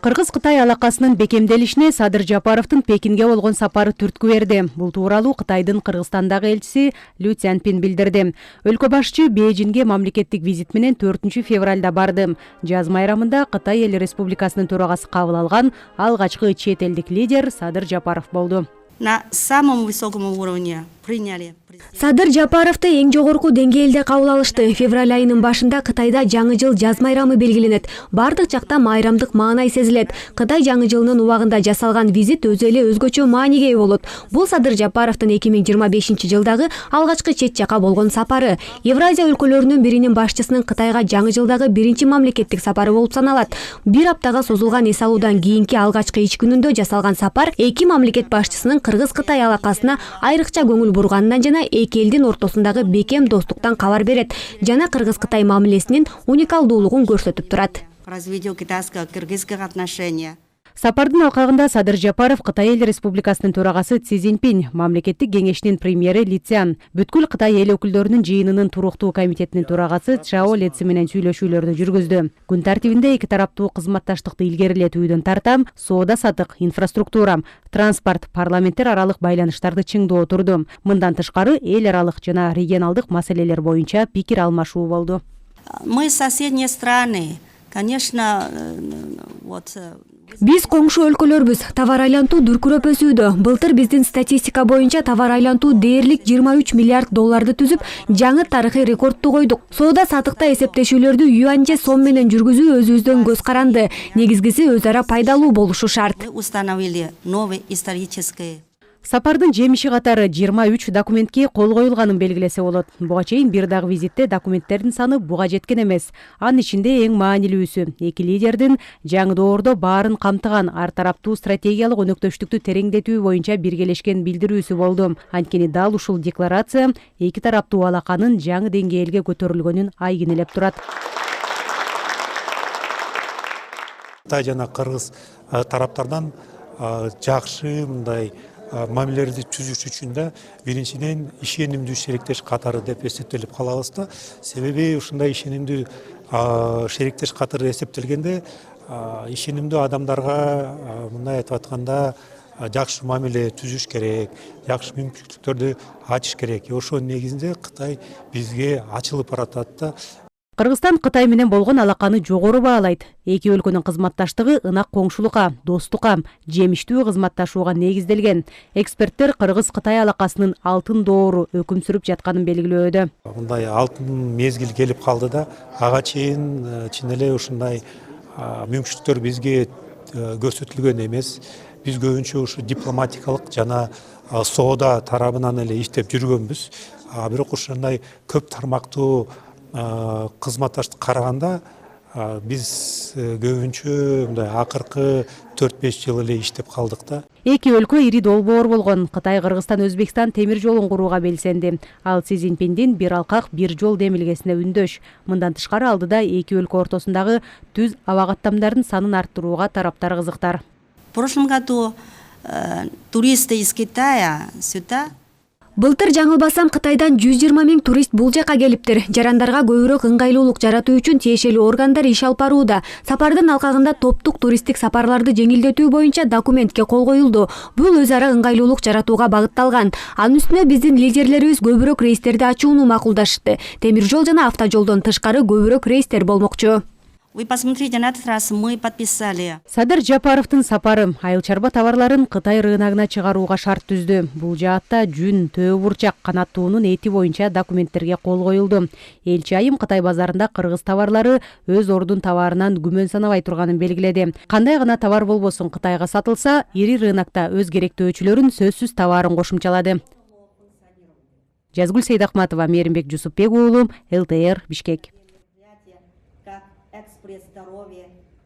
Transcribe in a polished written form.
Кыргыз-Кытай алакасынын бекемделишине Садыр Жапаровдун Пекинге болгон сапары түрткү берди. Бул тууралуу Кытайдын Кыргызстандагы элчиси Лю Цянпин билдирди. Өлкө башчы Бейжиңге мамлекеттик визит менен 4 февралда барды. Жаз майрамында Кытай эл республикасынын төрагасы кабыл алган алгачкы чет элдик лидер Садыр Жапаров болду. На самом высоком уровне приняли. Садыр Жапаровду эң жогорку деңгээлде кабыл алышты. Февраль айынын башында Кытайда жаңы жыл жаз майрамы белгиленет. Бардык жакта майрамдык маанай сезилет. Кытай жаңы жылынын убагында жасалган визит өзү эле өзгөчө мааниге ээ болот. Бул Садыр Жапаровдун 2025 жылдагы алгачкы чет жака болгон сапары. Евразия өлкөлөрүнүн биринин башчысынын Кытайга жаңы жылдагы биринчи мамлекеттик сапары болуп саналат. Бир аптага созулган эс алуудан кийинки алгачкы ич күнүндө жасалган сапар эки мамлекет башчысынын Кыргыз-Кытай алакасына айрыкча көңүл бурганынан жана эки элдин ортосундагы бекем достуктан кабар берет жана Кыргыз-Кытай мамилесинин уникалдуулугун көрсөтүп турат. Развитие китайско-кыргызских отношений. Сапардын алкагында Садыр Жапаров Кытай эл республикасынын төрагасы Си Цзиньпин, мамлекеттик кеңешинин премьери Ли Цян, бүткүл Кытай эл өкүлдөрүнүн жыйынынын туруктуу комитетинин төрагасы Чжао Леци менен сүйлөшүүлөрдү жүргүздү. Күн тартибинде эки тараптуу кызматташтыкты илгерилетүүдөн тартам, соода сатык, инфраструктура, транспорт, парламенттер аралык байланыштарды чыңдоо турду. Мындан тышкары эл аралык жана регионалдык маселелер боюнча пикир алмашуу болду. Мы соседние страны, конечно, Биз коңшу өлкөлөрбүз. Товар айлантуу дүркүрөп өсүүдө. Былтыр биздин статистика боюнча товар айлантуу дээрлик 23 миллиард долларды түзүп, жаңы тарыхый рекордду койдук. Соода сатыкта эсептешүүлөрдү юань же сом менен жүргүзүү өзүбүздөн көз каранды. Негизгиси өз ара пайдалуу болушу шарт. Установили новый исторический. Сапардын жемиши катары 23 документке кол коюлганын белгилесе болот. Буга чейин бир дагы визитте документтердин саны буга жеткен эмес. Анын ичинде эң маанилүүсү эки лидердин жаңы доордо баарын камтыган ар тараптуу стратегиялык өнөктөштүктү тереңдетүү боюнча биргелешкен билдирүүсү болду. Анткени дал ушул декларация эки тараптуу алаканын жаңы деңгээлге көтөрүлгөнүн айгинелеп турат. Кытай жана Кыргыз тараптардан жакшы мындай мамилелерди түзүш үчүн да биринчиден ишенимдүү шериктеш катары деп эсептелип калабыз да. Себеби ушундай ишенимдүү шериктеш катары эсептелгенде ишенимдүү адамдарга мындай айтып атканда жакшы мамиле түзүш керек, жакшы мүмкүнчүлүктөрдү ачыш керек. Ошол негизинде Кытай бизге ачылып баратат да. Кыргызстан Кытай менен болгон алаканы жогору баалайт. Эки өлкөнүн кызматташтыгы ынак коңшулукка, достукка, жемиштүү кызматташууга негизделген. Эксперттер Кыргыз-Кытай алакасынын алтын доору өкүм сүрүп жатканын белгилөөдө. Мындай алтын мезгил келип калды да, ага чейин чын эле ушундай мүмкүнчүлүктөр бизге көрсөтүлгөн эмес. Биз көбүнчө ушу дипломатикалык жана соода тарабынан эле иштеп жүргөнбүз. Бирок ушундай көп тармактуу кызматташты караганда биз көбүнчө мындай акыркы 4-5 жыл эле иштеп калдык да. Эки өлкө ири долбоор болгон. Кытай Кыргызстан Өзбекстан темир жолун курууга белсенди. Ал Си Цзиньпиндин бир алкак бир жол демилгесине үндөш. Мындан тышкары алдыда эки өлкө ортосундагы түз аба каттамдардын санын арттырууга тараптар кызыктар. В прошлом году туристы из Китая сюда. Былтыр жаңылбасам Кытайдан 120 миң турист бул жака келиптир. Жарандарга көбүрөөк ыңгайлуулук жаратуу үчүн тиешелүү органдар иш алып барууда. Сапардын алкагында топтук туристтик сапарларды жеңилдетүү боюнча документке кол коюлду. Бул өз ара ыңгайлуулук жаратууга багытталган. Анын үстүнө биздин лидерлерибиз көбүрөөк рейстерди ачууну макулдашты. Темир жол жана автожолдон тышкары көбүрөөк рейстер болмокчу. Вы посмотрите, на этот раз мы подписали. Садыр Жапаровдун сапары айыл чарба товарларын Кытай рыногуна чыгарууга шарт түздү. Бул жаатта жүн, төө бурчак, канаттуунун эти боюнча документтерге кол коюлду. Элчи айым Кытай базарында кыргыз товарлары өз ордун товарынан күмөн санабай турганын белгиледи. Кандай гана товар болбосун Кытайга сатылса, ири рынокто өз керектөөчүлөрүн сөзсүз товарын кошумчалады. Жазгүл Сейдахматова, Меримбек Жусупбек уулу, ЛТР, Бишкек. Экспресс здоровья.